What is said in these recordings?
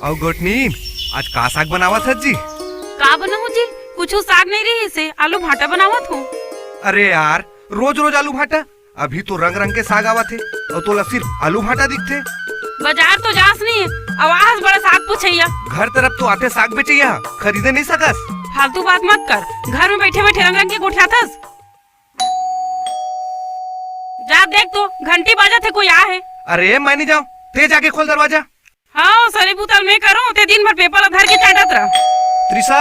और गोटनी आज का साग बनावत है जी? का बनाऊं जी? कुछ साग नहीं रही से आलू भाटा बनावत हूँ। अरे यार रोज रोज आलू भाटा? अभी तो रंग रंग के साग आवत है और तो सिर्फ आलू भाटा दिखते। बाजार तो जास नहीं है, आवाज बड़ा साग पूछैया। घर तरफ तो आते साग बेचैया, खरीदे नहीं सकस। फालतू बात मत कर, घर में बैठे बैठे रंग रंग के गोठिया थस। जा देख तो घंटी बजा थे, कोई आ है। अरे मैं नहीं जाऊँ, ते जाके खोल दरवाजा। हाँ सरे बुतल में करो, ते दिन भर पेपर धर के चाटत रह। त्रिशा।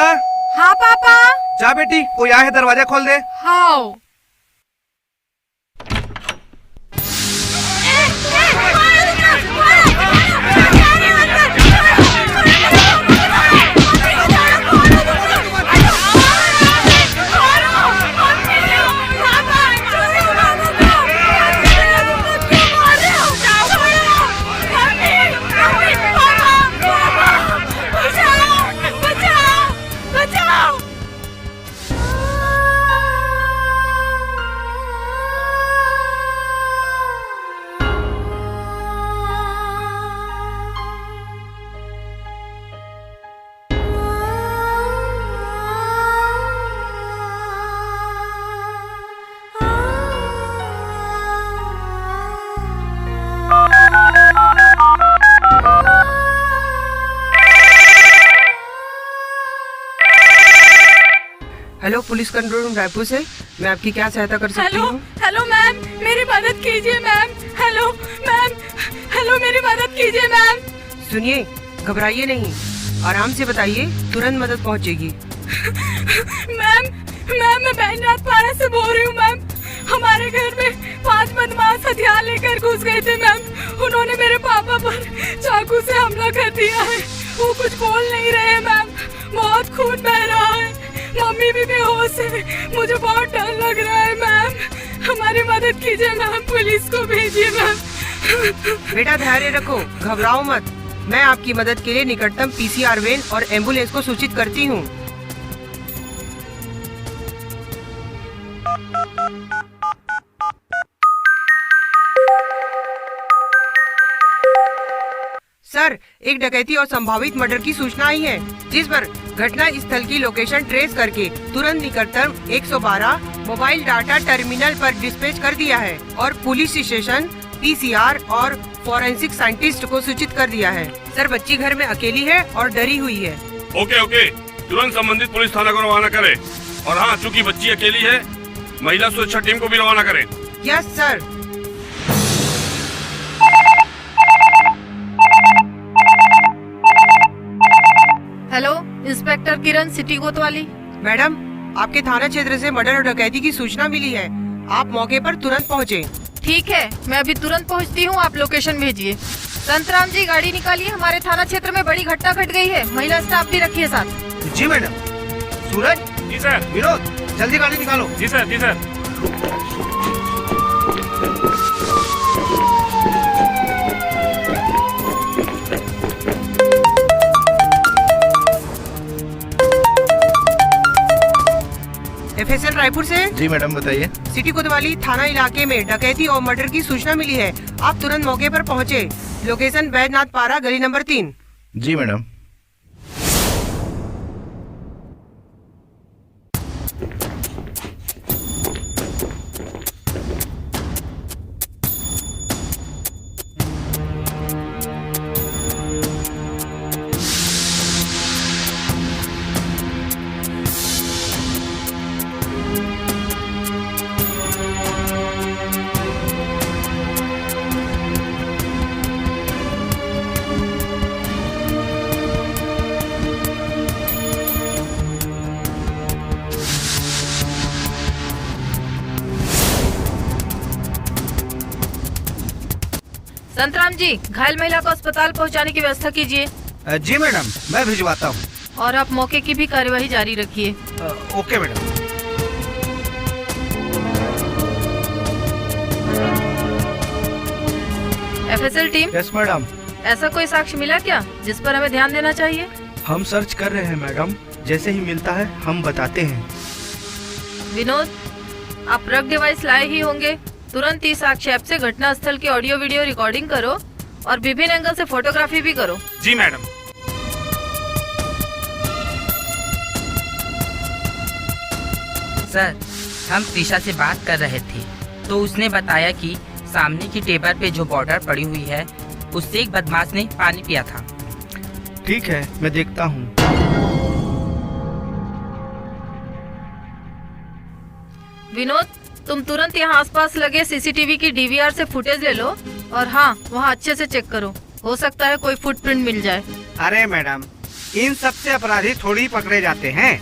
हाँ पापा। जा बेटी, कोई आ है, दरवाजा खोल दे। हाँ। Hello, police control room Raipur से मैं आपकी क्या सहायता कर सकती हूँ? हेलो मैम, मेरी मदद कीजिए मैम। हेलो मैम, हेलो मेरी मदद कीजिए मैम। सुनिए, घबराइए नहीं, आराम से बताइए, तुरंत मदद पहुँचेगी। मैम मैं बैजनाथ पारा से बोल रही हूँ मैम। हमारे घर में 5 बदमाश हथियार लेकर घुस गए थे मैम। उन्होंने मेरे पापा पर चाकू से हमला कर दिया है। वो कुछ बोल नहीं रहे मैम, बहुत खून बह रहा है। मम्मी भी बेहोश है, मुझे बहुत डर लग रहा है मैम। हमारी मदद कीजिए मैम, पुलिस को भेजिए मैम। बेटा धैर्य रखो, घबराओ मत। मैं आपकी मदद के लिए निकटतम पीसीआर वैन और एम्बुलेंस को सूचित करती हूँ। सर, एक डकैती और संभावित मर्डर की सूचना आई है, जिस पर घटना स्थल की लोकेशन ट्रेस करके तुरंत निकटतम 112 मोबाइल डाटा टर्मिनल पर डिस्पैच कर दिया है और पुलिस स्टेशन, पीसीआर और फॉरेंसिक साइंटिस्ट को सूचित कर दिया है। सर, बच्ची घर में अकेली है और डरी हुई है। ओके, तुरंत संबंधित पुलिस थाना को रवाना करें। और हाँ, चूंकि बच्ची अकेली है, महिला सुरक्षा टीम को भी रवाना करें। Yes sir. हेलो, इंस्पेक्टर किरण, सिटी कोतवाली। मैडम, आपके थाना क्षेत्र से मर्डर और डकैती की सूचना मिली है, आप मौके पर तुरंत पहुँचे। ठीक है, मैं अभी तुरंत पहुंचती हूं, आप लोकेशन भेजिए। संतराम जी, गाड़ी निकालिए, हमारे थाना क्षेत्र में बड़ी घटना घट गई है। महिला स्टाफ भी रखिए साथ। जी मैडम। सूरज। जी सर। विनोद, जल्दी गाड़ी निकालो। जी सर। FSL रायपुर से। जी मैडम, बताइए। सिटी कोतवाली थाना इलाके में डकैती और मर्डर की सूचना मिली है, आप तुरंत मौके पर पहुंचे। लोकेशन बैजनाथ पारा, गली नंबर 3। जी मैडम। संतराम जी, घायल महिला को अस्पताल पहुंचाने की व्यवस्था कीजिए। जी मैडम, मैं भिजवाता हूँ। और आप मौके की भी कार्यवाही जारी रखिए। Okay madam. FSL team. Yes madam. ऐसा कोई साक्ष्य मिला क्या जिस पर हमें ध्यान देना चाहिए? हम सर्च कर रहे हैं मैडम, जैसे ही मिलता है हम बताते हैं। विनोद, आप रग डिवाइस लाए ही होंगे, तुरंत इस साक्ष्य ऐप से घटना स्थल की ऑडियो वीडियो रिकॉर्डिंग करो और विभिन्न एंगल से फोटोग्राफी भी करो। जी मैडम। सर, हम त्रिशा से बात कर रहे थे तो उसने बताया कि सामने की टेबल पे जो बॉर्डर पड़ी हुई है उससे एक बदमाश ने पानी पिया था। ठीक है, मैं देखता हूँ। विनोद, तुम तुरंत यहाँ आसपास लगे सीसीटीवी की डीवीआर से फुटेज ले लो और हाँ, वहाँ अच्छे से चेक करो। हो सकता है कोई फुटप्रिंट मिल जाए। अरे मैडम, इन सब से अपराधी थोड़ी पकड़े जाते हैं,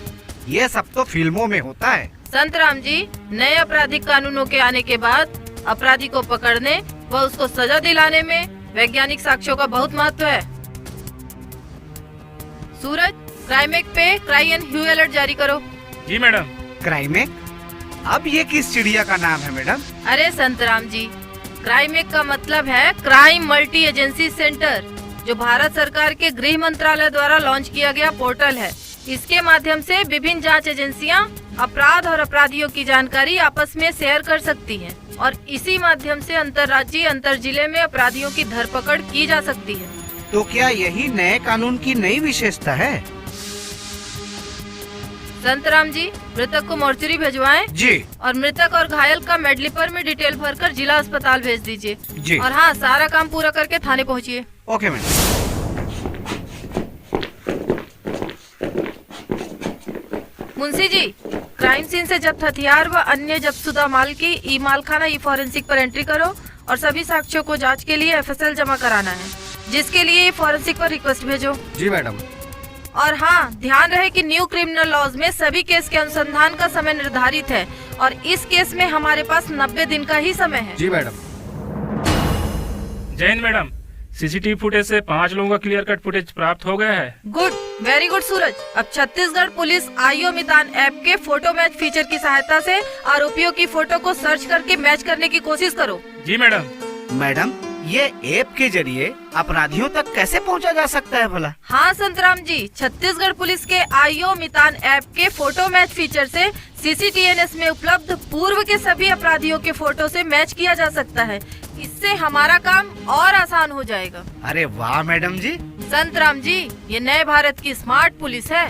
ये सब तो फिल्मों में होता है। संतराम जी, नए आपराधिक कानूनों के आने के बाद अपराधी को पकड़ने व उसको सजा दिलाने में वैज्ञानिक साक्ष्यों का बहुत महत्व है। सूरज, क्राइमेक पे क्राई एंड ह्यू अलर्ट जारी करो। जी मैडम। क्राइमेक? अब ये किस चिड़िया का नाम है मैडम? अरे संतराम जी, क्राइमेक का मतलब है क्राइम मल्टी एजेंसी सेंटर, जो भारत सरकार के गृह मंत्रालय द्वारा लॉन्च किया गया पोर्टल है। इसके माध्यम से विभिन्न जांच एजेंसियां अपराध और अपराधियों की जानकारी आपस में शेयर कर सकती हैं और इसी माध्यम से अंतर्राज्यीय अंतर जिले में अपराधियों की धरपकड़ की जा सकती है। तो क्या यही नए कानून की नई विशेषता है? संतराम जी, मृतक को मोर्चरी भिजवाएं जी। और मृतक और घायल का मेडलिपर में डिटेल भरकर जिला अस्पताल भेज दीजिए। जी। और हाँ, सारा काम पूरा करके थाने पहुँचिए। Okay madam. मुंशी जी, क्राइम सीन से जब्त हथियार व अन्य जब्तशुदा माल की ई मालखाना ई फॉरेंसिक पर एंट्री करो और सभी साक्ष्यों को जांच के लिए एफएसएल जमा कराना है, जिसके लिए फॉरेंसिक पर रिक्वेस्ट भेजो। जी मैडम। और हाँ, ध्यान रहे कि न्यू क्रिमिनल लॉज में सभी केस के अनुसंधान का समय निर्धारित है और इस केस में हमारे पास 90 दिन का ही समय है। जी madam. Jain madam, CCTV footage से 5 लोगों का क्लियर कट फुटेज प्राप्त हो गया है। गुड, वेरी गुड सूरज। अब छत्तीसगढ़ पुलिस आईओ मितान ऐप के फोटो मैच फीचर की सहायता से आरोपियों की फोटो को सर्च करके मैच करने की कोशिश करो। जी मैडम। मैडम, ये ऐप के जरिए अपराधियों तक कैसे पहुंचा जा सकता है भला? हाँ संतराम जी, छत्तीसगढ़ पुलिस के आईओ मितान ऐप के फोटो मैच फीचर से सीसीटीएनएस में उपलब्ध पूर्व के सभी अपराधियों के फोटो से मैच किया जा सकता है। इससे हमारा काम और आसान हो जाएगा। अरे वाह मैडम जी। संतराम जी, ये नए भारत की स्मार्ट पुलिस है।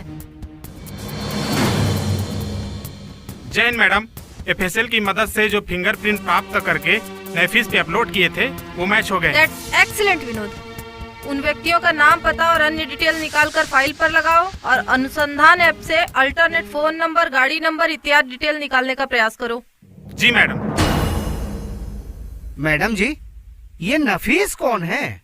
जैन मैडम, एफएसएल की मदद से जो फिंगरप्रिंट प्राप्त करके नेफिस पे अपलोड किए थे वो मैच हो गए। That's excellent Vinod. उन व्यक्तियों का नाम, पता और अन्य डिटेल निकालकर फाइल पर लगाओ और अनुसंधान ऐप से अल्टरनेट फोन नंबर, गाड़ी नंबर इत्यादि डिटेल निकालने का प्रयास करो। जी मैडम। मैडम जी, ये नफीस कौन है?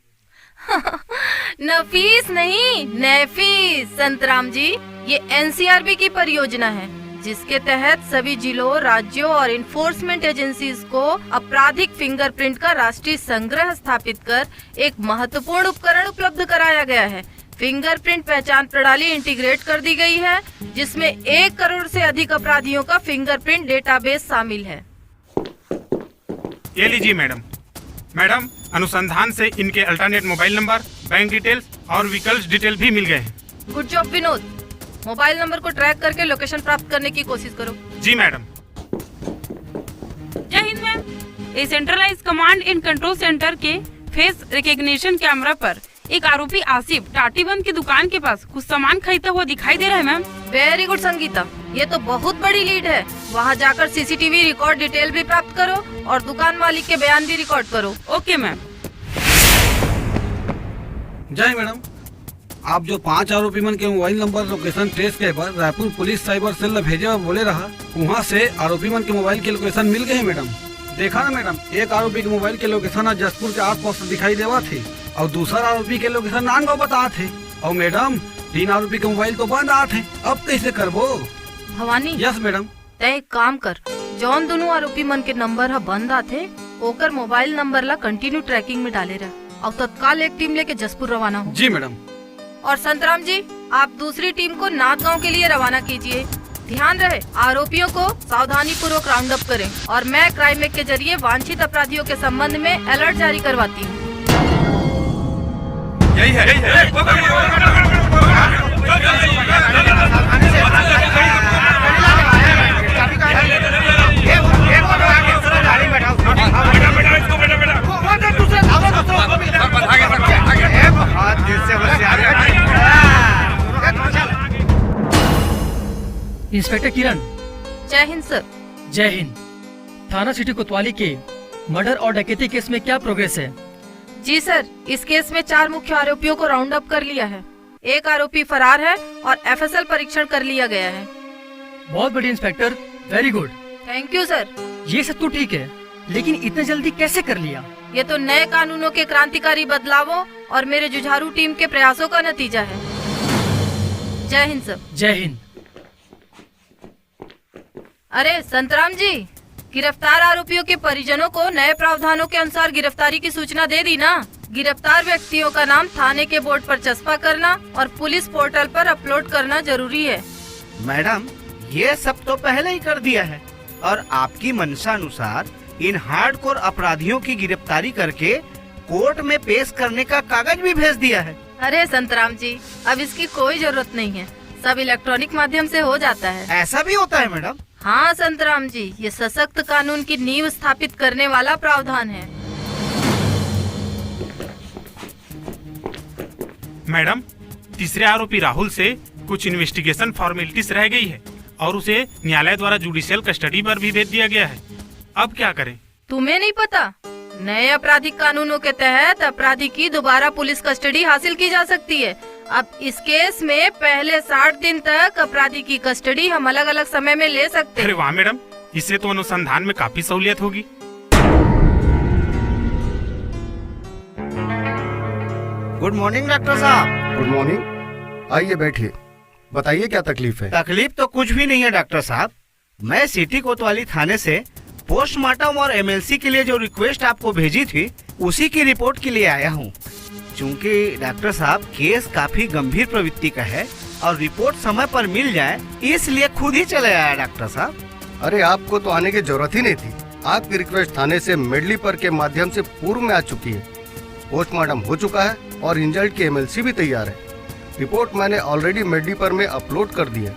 नफीस नहीं, नेफीस। संतराम जी, ये एनसीआरबी की परियोजना है, जिसके तहत सभी जिलों, राज्यों और इन्फोर्समेंट एजेंसीज को आपराधिक फिंगरप्रिंट का राष्ट्रीय संग्रह स्थापित कर एक महत्वपूर्ण उपकरण उपलब्ध कराया गया है। फिंगरप्रिंट पहचान प्रणाली इंटीग्रेट कर दी गई है, जिसमें 1 करोड़ से अधिक अपराधियों का फिंगरप्रिंट डेटाबेस शामिल है। ये लीजिए मैडम। मैडम, अनुसंधान से इनके alternate mobile number, bank details और व्हीकल्स डिटेल भी मिल गए हैं। Good job Vinod. Mobile number को ट्रैक करके लोकेशन प्राप्त करने की कोशिश करो। जी मैडम। जय हिंद ma'am. A centralize command and control center के फेस रिकॉग्निशन कैमरा पर एक आरोपी आसिफ टाटीबंद की दुकान के पास कुछ सामान खरीदता हुआ दिखाई दे रहा है मैम। वेरी गुड संगीता, ये तो बहुत बड़ी लीड है। वहाँ जाकर सीसीटीवी रिकॉर्ड डिटेल भी प्राप्त करो और दुकान मालिक के बयान भी रिकॉर्ड करो। Okay ma'am. जय मैडम, आप जो 5 आरोपी मन के मोबाइल नंबर लोकेशन ट्रेस के पर रायपुर पुलिस साइबर सेल में भेजे और बोले रहा, वहाँ से आरोपी मन के मोबाइल के लोकेशन मिल गए मैडम। देखा ना मैडम, एक आरोपी के मोबाइल के लोकेशन जसपुर के आसपास दिखाई देवा थे और दूसरा आरोपी के लोकेशन नानगांव बता थे। और मैडम, 3 आरोपी के मोबाइल तो बंद आ थे। अब कैसे करबो? भवानी। Yes madam. तय एक काम कर, जौन दोनों आरोपी मन के नंबर है बंद आथे, ओकर मोबाइल नंबर ला कंटिन्यू ट्रैकिंग में डाले रहा और तत्काल एक टीम लेके जसपुर रवाना हो। जी मैडम। और संतराम जी, आप दूसरी टीम को नाथगांव के लिए रवाना कीजिए। ध्यान रहे, आरोपियों को सावधानी पूर्वक राउंड अप करें और मैं क्राइमेक के जरिए वांछित अपराधियों के संबंध में अलर्ट जारी करवाती हूँ। यही है। इंस्पेक्टर किरण, जय हिंद सर। जय हिंद। थाना सिटी कोतवाली के मर्डर और डकैती केस में क्या प्रोग्रेस है? जी सर, इस केस में 4 मुख्य आरोपियों को राउंड अप कर लिया है। एक आरोपी फरार है और एफएसएल परीक्षण कर लिया गया है। बहुत बढ़िया inspector, very good. Thank you sir. ये सब तो ठीक है, लेकिन इतने जल्दी कैसे कर लिया? ये तो नए कानूनों के क्रांतिकारी बदलावों और मेरे जुझारू टीम के प्रयासों का नतीजा है। जय हिंद सर। जय हिंद। अरे संतराम जी, गिरफ्तार आरोपियों के परिजनों को नए प्रावधानों के अनुसार गिरफ्तारी की सूचना दे दी ना? गिरफ्तार व्यक्तियों का नाम थाने के बोर्ड पर चस्पा करना और पुलिस पोर्टल पर अपलोड करना जरूरी है। मैडम, ये सब तो पहले ही कर दिया है और आपकी मंशा अनुसार इन हार्डकोर अपराधियों की गिरफ्तारी करके कोर्ट में पेश करने का कागज भी भेज दिया है। अरे संतराम जी, अब इसकी कोई जरूरत नहीं है, सब इलेक्ट्रॉनिक माध्यम से हो जाता है। ऐसा भी होता है मैडम? हाँ संतराम जी, ये सशक्त कानून की नींव स्थापित करने वाला प्रावधान है। मैडम, तीसरे आरोपी राहुल से कुछ इन्वेस्टिगेशन फॉर्मेलिटीज रह गई है और उसे न्यायालय द्वारा जुडिशियल कस्टडी पर भी भेज दिया गया है। अब क्या करें? तुम्हें नहीं पता? नए आपराधिक कानूनों के तहत अपराधी की दोबारा पुलिस कस्टडी हासिल की जा सकती है। अब इस केस में पहले 60 दिन तक अपराधी की कस्टडी हम अलग अलग समय में ले सकते हैं। अरे वाह मैडम, इससे तो अनुसंधान में काफी सहूलियत होगी। गुड मॉर्निंग डॉक्टर साहब। गुड मॉर्निंग, आइए बैठिए, बताइए क्या तकलीफ है? तकलीफ तो कुछ भी नहीं है डॉक्टर साहब। मैं सिटी कोतवाली थाने से पोस्टमार्टम और एमएलसी के लिए जो रिक्वेस्ट आपको भेजी थी उसी की रिपोर्ट के लिए आया हूँ। चूँकि डॉक्टर साहब केस काफी गंभीर प्रवृत्ति का है और रिपोर्ट समय पर मिल जाए, इसलिए खुद ही चले आया डॉक्टर साहब। अरे आपको तो आने की जरूरत ही नहीं थी, आपकी रिक्वेस्ट थाने से मेडलीपर के माध्यम से पूर्व में आ चुकी है। पोस्टमार्टम हो चुका है और रिजल्ट की एमएलसी भी तैयार है। रिपोर्ट मैंने ऑलरेडी मेडलीपर में अपलोड कर दी है।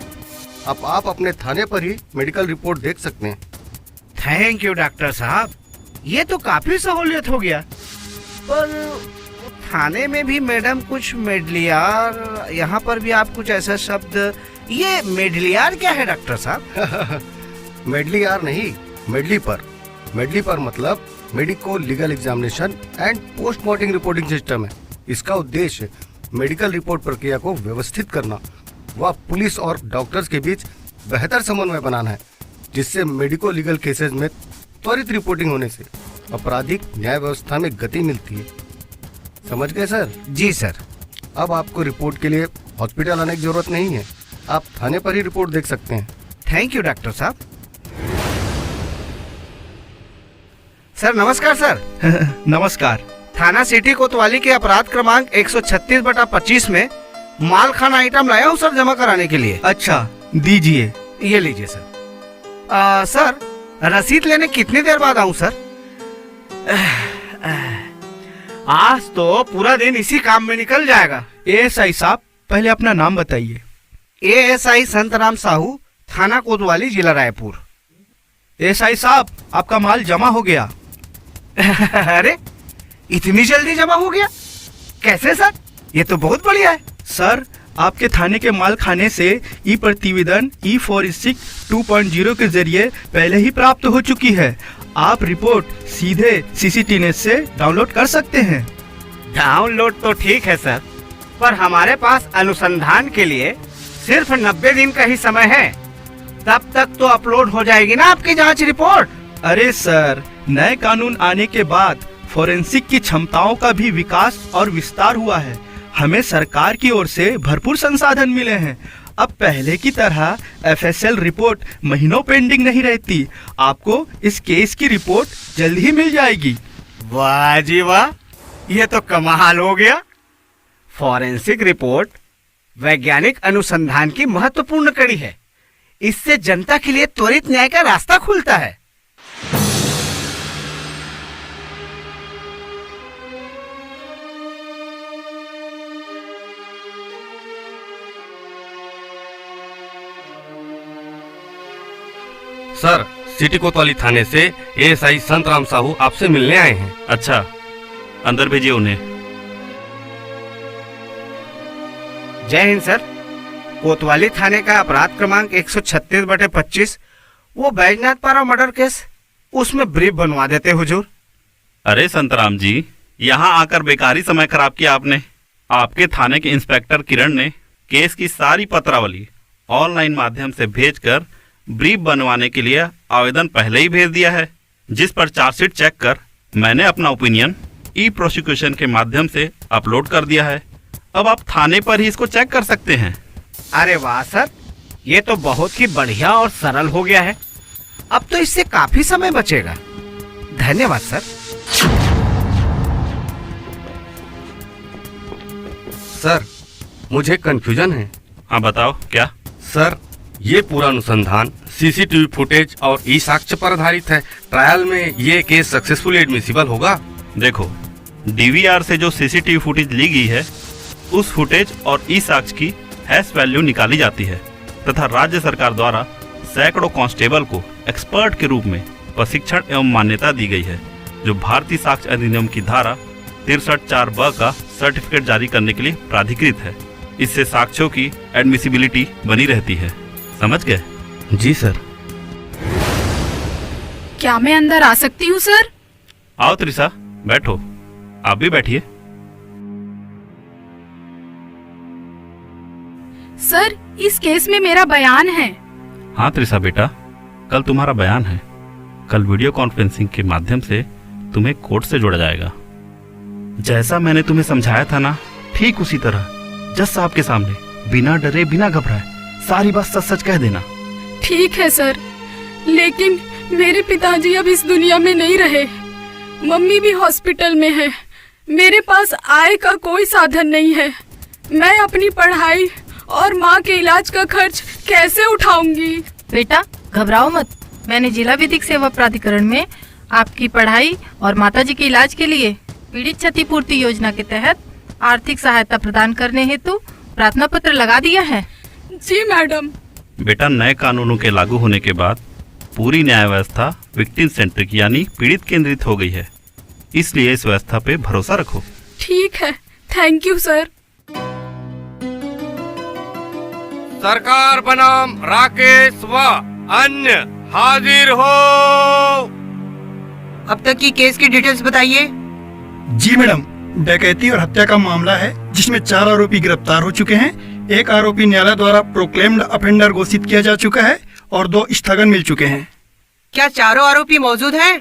अब आप अपने थाने पर ही मेडिकल रिपोर्ट देख सकते हैं। थैंक यू डॉक्टर साहब, ये तो काफी सहूलियत हो गया। पर थाने में भी मैडम कुछ मेडलियार, यहाँ पर भी आप कुछ ऐसा शब्द, ये मेडलियार क्या है डॉक्टर साहब? मेडलीआर नहीं, मेडलीपर। मेडलीपर मतलब medico legal examination and postmortem reporting system है। इसका उद्देश्य मेडिकल रिपोर्ट प्रक्रिया को व्यवस्थित करना व पुलिस और डॉक्टर्स के बीच बेहतर समन्वय बनाना है, जिससे मेडिको लीगल केसेस में त्वरित रिपोर्टिंग होने से आपराधिक न्याय व्यवस्था में गति मिलती है। समझ गए सर? जी सर। अब आपको रिपोर्ट के लिए हॉस्पिटल आने की जरूरत नहीं है, आप थाने पर ही रिपोर्ट देख सकते हैं। थैंक यू डॉक्टर साहब। सर नमस्कार सर। नमस्कार। थाना सिटी कोतवाली के अपराध क्रमांक 136/25 में माल खाना आइटम लाया हूँ सर जमा कराने के लिए। अच्छा, दीजिए। ये लीजिए सर। सर रसीद लेने कितनी देर बाद आऊँ सर? आज तो पूरा दिन इसी काम में निकल जाएगा। एएसआई साहब, पहले अपना नाम बताइए। एएसआई संतराम साहू, थाना कोतवाली, जिला रायपुर। एएसआई साहब, आपका माल जमा हो गया। अरे इतनी जल्दी जमा हो गया? कैसे सर? ये तो बहुत बढ़िया है। सर, आपके थाने के माल खाने से ई प्रतिवेदन E46 2.0 के जरिए पहले ही प्राप्त हो चुकी है। आप रिपोर्ट सीधे सीसीटी नेट से डाउनलोड कर सकते हैं। डाउनलोड तो ठीक है सर, पर हमारे पास अनुसंधान के लिए सिर्फ 90 दिन का ही समय है। तब तक तो अपलोड हो जाएगी ना आपकी जांच रिपोर्ट? अरे सर, नए कानून आने के बाद फोरेंसिक की क्षमताओं का भी विकास और विस्तार हुआ है। हमें सरकार की ओर से भरपूर संसाधन मिले हैं। अब पहले की तरह एफएसएल रिपोर्ट महीनों पेंडिंग नहीं रहती। आपको इस केस की रिपोर्ट जल्द ही मिल जाएगी। वाह जी वाह, ये तो कमाल हो गया। फॉरेंसिक रिपोर्ट वैज्ञानिक अनुसंधान की महत्वपूर्ण कड़ी है। इससे जनता के लिए त्वरित न्याय का रास्ता खुलता है। सर, सिटी कोतवाली थाने से एएसआई संतराम साहू आपसे मिलने आए हैं। अच्छा, अंदर भेजिए उन्हें। जय हिंद सर। कोतवाली थाने का अपराध क्रमांक 136/25 वो बैजनाथ पारा मर्डर केस, उसमें ब्रीफ बनवा देते हुजूर। अरे संतराम जी, यहाँ आकर बेकारी समय खराब किया आपने। आपके थाने के इंस्पेक्टर किरण ने केस की सारी पत्रावली ऑनलाइन माध्यम से भेजकर ब्रीफ बनवाने के लिए आवेदन पहले ही भेज दिया है, जिस पर चार्जशीट चेक कर मैंने अपना ओपिनियन ई प्रोसिक्यूशन के माध्यम से अपलोड कर दिया है। अब आप थाने पर ही इसको चेक कर सकते हैं। अरे वाह सर, ये तो बहुत ही बढ़िया और सरल हो गया है। अब तो इससे काफी समय बचेगा। धन्यवाद सर। सर, मुझे कंफ्यूजन है। हाँ बताओ क्या? सर, ये पूरा अनुसंधान सीसीटीवी फुटेज और ई साक्ष्य पर आधारित है। ट्रायल में ये केस सक्सेसफुली एडमिसिबल होगा? देखो, डीवीआर से जो सीसीटीवी फुटेज ली गई है, उस फुटेज और ई साक्ष्य की हैश वैल्यू निकाली जाती है तथा राज्य सरकार द्वारा सैकड़ों कांस्टेबल को एक्सपर्ट के रूप में प्रशिक्षण एवं मान्यता दी गई है, जो भारतीय साक्ष्य अधिनियम की धारा 63(4)(ब) का सर्टिफिकेट जारी करने के लिए प्राधिकृत है। इससे साक्ष्यों की एडमिसिबिलिटी बनी रहती है। समझ गए? जी सर। क्या मैं अंदर आ सकती हूँ सर? आओ त्रिशा, बैठो। आप भी बैठिए। सर, इस केस में मेरा बयान है। हाँ त्रिशा बेटा, कल तुम्हारा बयान है। कल वीडियो कॉन्फ्रेंसिंग के माध्यम से तुम्हें कोर्ट से जोड़ा जाएगा। जैसा मैंने तुम्हें समझाया था ना, ठीक उसी तरह जज साहब के सामने बिना डरे बिना घबराए सारी बात सच सच कह देना। ठीक है सर, लेकिन मेरे पिताजी अब इस दुनिया में नहीं रहे। मम्मी भी हॉस्पिटल में है। मेरे पास आय का कोई साधन नहीं है। मैं अपनी पढ़ाई और माँ के इलाज का खर्च कैसे उठाऊंगी? बेटा घबराओ मत। मैंने जिला विधिक सेवा प्राधिकरण में आपकी पढ़ाई और माताजी के इलाज के लिए पीड़ित क्षतिपूर्ति योजना के तहत आर्थिक सहायता प्रदान करने हेतु प्रार्थना पत्र लगा दिया है। जी मैडम। बेटा, नए कानूनों के लागू होने के बाद पूरी न्याय व्यवस्था विक्टिम सेंट्रिक यानी पीड़ित केंद्रित हो गई है, इसलिए इस व्यवस्था पे भरोसा रखो। ठीक है, थैंक यू सर। सरकार बनाम राकेश व अन्य हाजिर हो। अब तक की केस की डिटेल्स बताइए। जी मैडम, डकैती और हत्या का मामला है जिसमें 4 आरोपी गिरफ्तार हो चुके हैं। एक आरोपी न्यायालय द्वारा प्रोक्लेम्ड अफेंडर घोषित किया जा चुका है और 2 स्थगन मिल चुके हैं। क्या चारों आरोपी मौजूद हैं?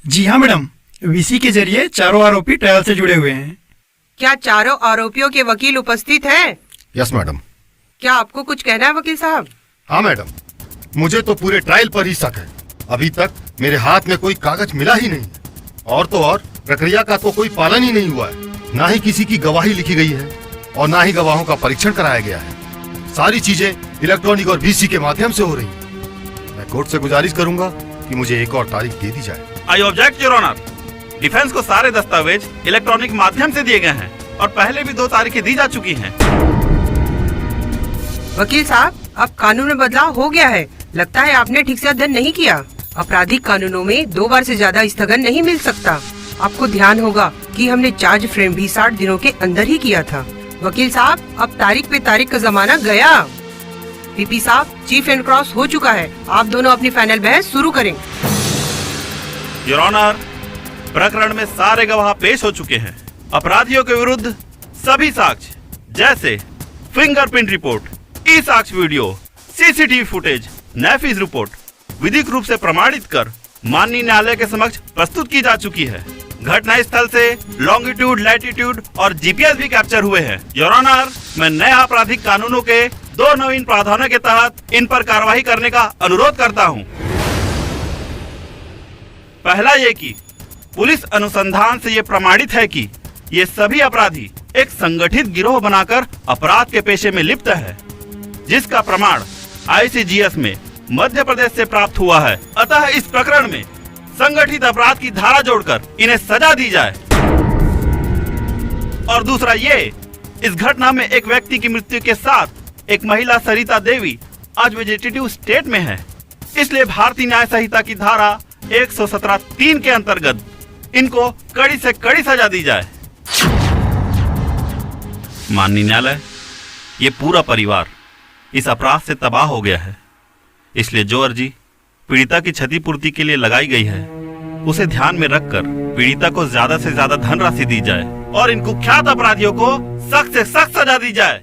जी हाँ मैडम, वीसी के जरिए चारों आरोपी ट्रायल से जुड़े हुए हैं। क्या चारों आरोपियों के वकील उपस्थित हैं? Yes madam. क्या आपको कुछ कहना है वकील साहब? हाँ मैडम, मुझे तो पूरे ट्रायल पर ही शक है। अभी तक मेरे हाथ में कोई कागज मिला ही नहीं। और तो और प्रक्रिया का तो कोई पालन ही नहीं हुआ है। ना ही किसी की गवाही लिखी गई है और ना ही गवाहों का परीक्षण कराया गया है। सारी चीजें इलेक्ट्रॉनिक और वीसी के माध्यम से हो रही है। मैं कोर्ट से गुजारिश करूंगा कि मुझे एक और तारीख दे दी जाए। I object your honour. Defence को सारे दस्तावेज इलेक्ट्रॉनिक माध्यम से दिए गए हैं और पहले भी 2 तारीखें दी जा चुकी हैं। वकील साहब, अब कानून में बदलाव हो गया है। लगता है आपने ठीक से अध्ययन नहीं किया। आपराधिक कानूनों में 2 बार से ज्यादा स्थगन नहीं मिल सकता। आपको ध्यान होगा कि हमने चार्ज फ्रेम भी 60 दिनों के अंदर ही किया था। वकील साहब, अब तारीख पे तारीख का जमाना गया। पीपी साहब, चीफ एंड क्रॉस हो चुका है। आप दोनों अपनी फाइनल बहस शुरू करें। योर ऑनर, प्रकरण में सारे गवाह पेश हो चुके हैं। अपराधियों के विरुद्ध सभी साक्ष्य जैसे फिंगरप्रिंट रिपोर्ट, ई साक्ष्य वीडियो, सीसीटीवी फुटेज, नेफिस रिपोर्ट विधिक रूप से प्रमाणित कर माननीय न्यायालय के समक्ष प्रस्तुत की जा चुकी है। घटना स्थल से लॉन्गिट्यूड, लैटिट्यूड और जीपीएस भी कैप्चर हुए हैं। योर ऑनर, मैं नए आपराधिक कानूनों के 2 नवीन प्रावधानों के तहत इन पर कार्रवाई करने का अनुरोध करता हूं। पहला ये कि पुलिस अनुसंधान से ये प्रमाणित है कि ये सभी अपराधी एक संगठित गिरोह बनाकर अपराध के पेशे में लिप्त है, जिसका प्रमाण ICGS में मध्य प्रदेश से प्राप्त हुआ है। अतः इस प्रकरण में संगठित अपराध की धारा जोड़कर इन्हें सजा दी जाए। और दूसरा ये, इस घटना में एक व्यक्ति की मृत्यु के साथ एक महिला सरिता देवी आज वेजिटेटिव स्टेट में है, इसलिए भारतीय न्याय संहिता की धारा 117(3) के अंतर्गत इनको कड़ी से कड़ी सजा दी जाए। माननीय न्यायालय, ये पूरा परिवार इस अपराध से तबाह हो गया है, इसलिए जो अर्जी पीड़िता की क्षतिपूर्ति के लिए लगाई गई है, उसे ध्यान में रखकर पीड़िता को ज्यादा से ज्यादा धनराशि दी जाए और इन कुख्यात अपराधियों को सख्त से सख्त सजा दी जाए।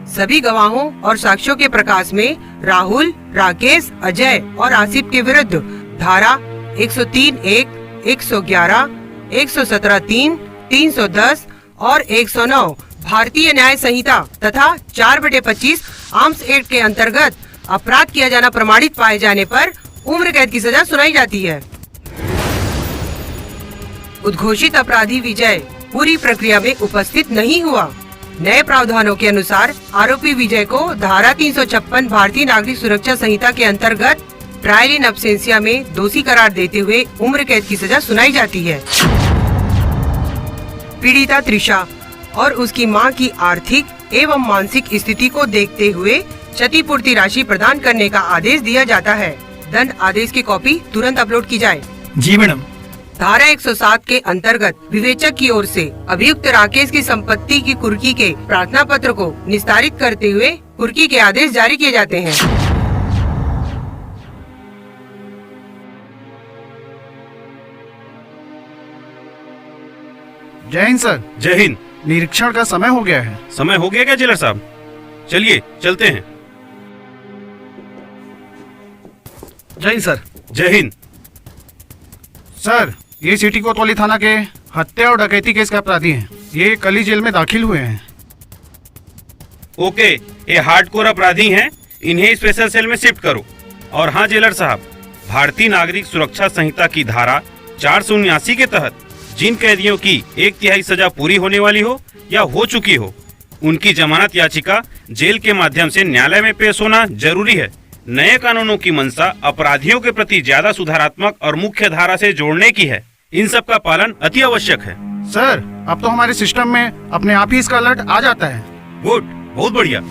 सभी गवाहों और साक्ष्यों के प्रकाश में राहुल, राकेश, अजय और आसिफ के विरुद्ध धारा 103(1), 111, 117(3), 310 और 109 भारतीय न्याय संहिता तथा 4/25 आर्म्स एक्ट के अंतर्गत अपराध किया जाना प्रमाणित पाए जाने पर उम्र कैद की सजा सुनाई जाती है। उद्घोषित अपराधी विजय पूरी प्रक्रिया में उपस्थित नहीं हुआ। नए प्रावधानों के अनुसार आरोपी विजय को धारा 356 भारतीय नागरिक सुरक्षा संहिता के अंतर्गत ट्रायल इन अब्सेंसिया में दोषी करार देते हुए उम्र कैद की सजा सुनाई जाती है। पीड़िता त्रिशा और उसकी मां की आर्थिक एवं मानसिक स्थिति को देखते हुए क्षतिपूर्ति राशि प्रदान करने का आदेश दिया जाता है। दंड आदेश की कॉपी तुरंत अपलोड की जाए। जी मैडम। धारा 107 के अंतर्गत विवेचक की ओर से अभियुक्त राकेश की संपत्ति की कुर्की के प्रार्थना पत्र को निस्तारित करते हुए कुर्की के आदेश जारी किए जाते हैं। जय हिंद सर। जय हिंद। निरीक्षण का समय हो गया है। समय हो गया क्या जेलर साहब? चलिए चलते हैं। जय हिंद सर। जय हिंद। सर, ये सिटी कोतवाली थाना के हत्या और डकैती केस के अपराधी हैं। ये कल ही जेल में दाखिल हुए हैं। ओके, ये हार्डकोर अपराधी हैं, इन्हें स्पेशल सेल में शिफ्ट करो। और हाँ जेलर साहब, भारतीय नागरिक सुरक्षा संहिता की धारा 479 के तहत जिन कैदियों की 1/3 सजा पूरी होने वाली हो या हो चुकी हो, उनकी जमानत याचिका जेल के माध्यम से न्यायालय में पेश होना जरूरी है। नए कानूनों की मंशा अपराधियों के प्रति ज्यादा सुधारात्मक और मुख्य धारा से जोड़ने की है। इन सब का पालन अति आवश्यक है। सर, अब तो हमारे सिस्टम में अपने आप ही इसका अलर्ट आ जाता है। गुड, बहुत बढ़िया।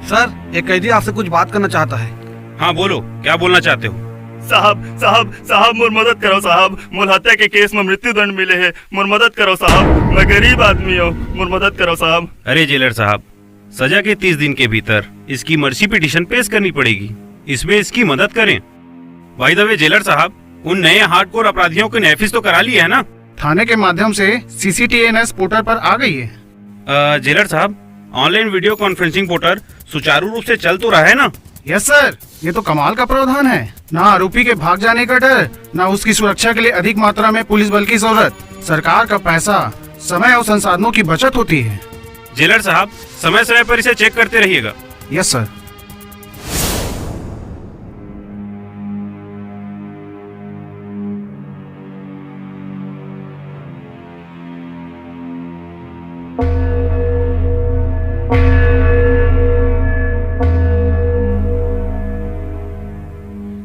सर, एक कैदी आपसे कुछ बात करना चाहता है। हाँ बोलो, क्या बोलना चाहते हो? साहब मोर मदद करो साहब। मोर हत्या के केस में मृत्यु दंड मिले है। मोर मदद करो साहब, मैं गरीब आदमी हूँ। मोर मदद करो साहब। अरे जेलर साहब, सजा के 30 दिन के भीतर इसकी मर्सी पिटीशन पेश करनी पड़ेगी। इसमें इसकी मदद करें। बाय द वे जेलर साहब, उन नए हार्डकोर अपराधियों के नैफिस तो करा लिया है ना? थाने के माध्यम से CCTNS पोर्टल पर आ गई है। जेलर साहब, ऑनलाइन वीडियो कॉन्फ्रेंसिंग पोर्टल सुचारू रूप से चल तो रहा है ना? यस सर, ये तो कमाल का प्रावधान है। ना आरोपी के भाग जाने का डर, ना उसकी सुरक्षा के लिए अधिक मात्रा में पुलिस बल की जरूरत। सरकार का पैसा, समय और संसाधनों की बचत होती है। जेलर साहब, समय समय पर इसे चेक करते रहिएगा। Yes sir.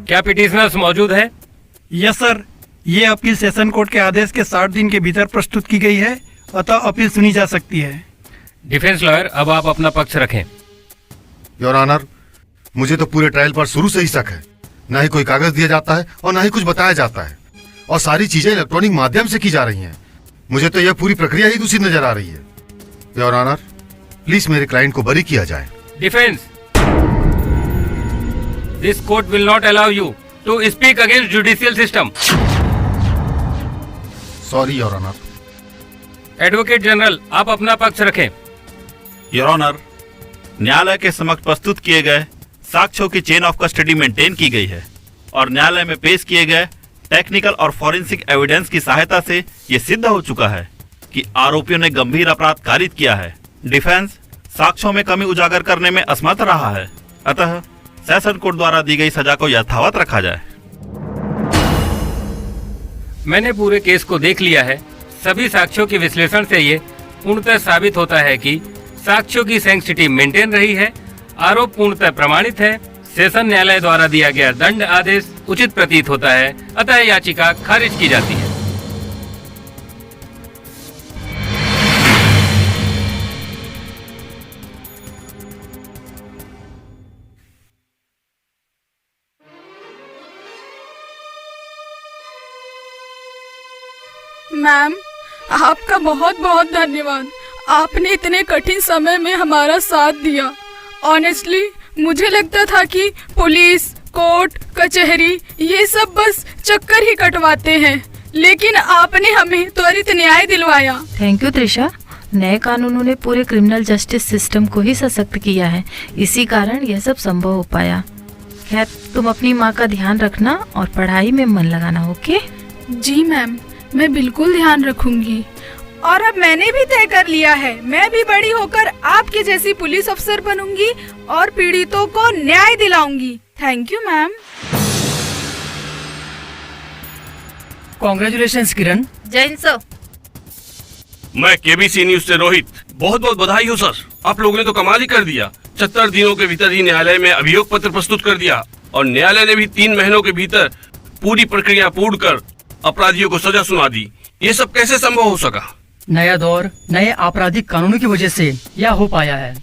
क्या पिटिशनर्स मौजूद है? यस सर, ये अपील सेशन कोर्ट के आदेश के 60 दिन के भीतर प्रस्तुत की गई है, अतः अपील सुनी जा सकती है। डिफेंस लॉयर, अब आप अपना पक्ष रखें। योर ऑनर, मुझे तो पूरे ट्रायल पर शुरू से ही शक है। न ही कोई कागज दिया जाता है और न ही कुछ बताया जाता है, और सारी चीजें इलेक्ट्रॉनिक माध्यम से की जा रही हैं। मुझे तो यह पूरी प्रक्रिया ही दूषित नजर आ रही है। योर ऑनर, प्लीज मेरे क्लाइंट को बरी किया जाए। Defence, this court will not allow you to speak against judicial system. Sorry your honour. Advocate general, आप अपना पक्ष रखें। योर ऑनर, न्यायालय के समक्ष प्रस्तुत किए गए साक्ष्यों की चेन ऑफ कस्टडी मेंटेन की गई है और न्यायालय में पेश किए गए टेक्निकल और फॉरेंसिक एविडेंस की सहायता से ये सिद्ध हो चुका है कि आरोपियों ने गंभीर अपराध कारित किया है। डिफेंस साक्ष्यों में कमी उजागर करने में असमर्थ रहा है, अतः सेशन कोर्ट द्वारा दी गई सजा को यथावत रखा जाए। मैंने पूरे केस को देख लिया है। सभी साक्ष्यों के विश्लेषण से ये पूर्णतः साबित होता है कि साक्ष्यों की सेंसिटिविटी मेंटेन रही है, आरोप पूर्णतः प्रमाणित है, सेशन न्यायालय द्वारा दिया गया दंड आदेश उचित प्रतीत होता है, अतः याचिका खारिज की जाती है। मैम, आपका बहुत बहुत धन्यवाद। आपने इतने कठिन समय में हमारा साथ दिया। ऑनेस्टली मुझे लगता था कि पुलिस, कोर्ट, कचहरी ये सब बस चक्कर ही कटवाते हैं, लेकिन आपने हमें त्वरित न्याय दिलवाया। Thank you Trisha. नए कानूनों ने पूरे क्रिमिनल जस्टिस सिस्टम को ही सशक्त किया है, इसी कारण यह सब संभव हो पाया। खैर, तुम अपनी माँ का ध्यान रखना और पढ़ाई में मन लगाना, ओके? जी मैम, मैं बिल्कुल ध्यान रखूंगी। और अब मैंने भी तय कर लिया है, मैं भी बड़ी होकर आपके जैसी पुलिस अफसर बनूंगी और पीड़ितों को न्याय दिलाऊंगी। Thank you ma'am. Congratulations Kiran. जय हिंद सर। मैं केबीसी न्यूज से रोहित। बहुत बहुत बधाई हो सर, आप लोगों ने तो कमाल ही कर दिया। 70 दिनों के भीतर ही न्यायालय में अभियोग पत्र प्रस्तुत कर दिया और न्यायालय ने भी 3 महीनों के भीतर पूरी प्रक्रिया पूर्ण कर अपराधियों को सजा सुना दी। ये सब कैसे संभव हो सका? नया दौर, नए आपराधिक कानूनों की वजह से यह हो पाया है।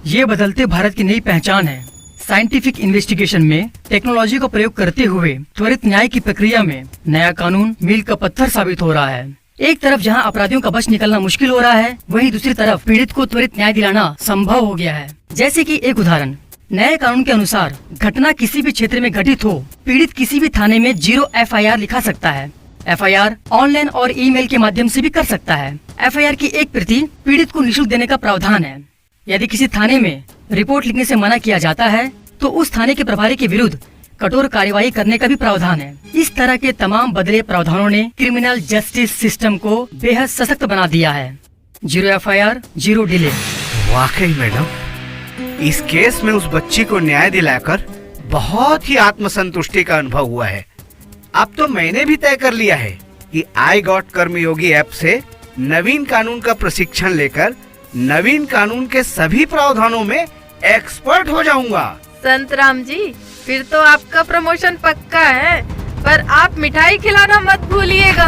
ये बदलते भारत की नई पहचान है। साइंटिफिक इन्वेस्टिगेशन में टेक्नोलॉजी का प्रयोग करते हुए त्वरित न्याय की प्रक्रिया में नया कानून मील का पत्थर साबित हो रहा है। एक तरफ जहां अपराधियों का बच निकलना मुश्किल हो रहा है, वहीं दूसरी तरफ पीड़ित को त्वरित न्याय दिलाना संभव हो गया है। जैसे कि एक उदाहरण, नए कानून के अनुसार घटना किसी भी क्षेत्र में घटित हो, पीड़ित किसी भी थाने में 0 FIR लिखा सकता है। FIR ऑनलाइन और ईमेल के माध्यम से भी कर सकता है। FIR की एक प्रति पीड़ित को निःशुल्क देने का प्रावधान है। यदि किसी थाने में रिपोर्ट लिखने से मना किया जाता है तो उस थाने के प्रभारी के विरुद्ध कठोर कार्यवाही करने का भी प्रावधान है। इस तरह के तमाम बदले प्रावधानों ने क्रिमिनल जस्टिस सिस्टम को बेहद सशक्त बना दिया है। 0 FIR 0 डिले। वाकई मैडम, इस केस में उस बच्ची को न्याय दिलाकर बहुत ही आत्मसंतुष्टि का अनुभव हुआ है। अब तो मैंने भी तय कर लिया है कि आई गॉट कर्मयोगी ऐप से नवीन कानून का प्रशिक्षण लेकर नवीन कानून के सभी प्रावधानों में एक्सपर्ट हो जाऊंगा। संतराम जी, फिर तो आपका प्रमोशन पक्का है, पर आप मिठाई खिलाना मत भूलिएगा।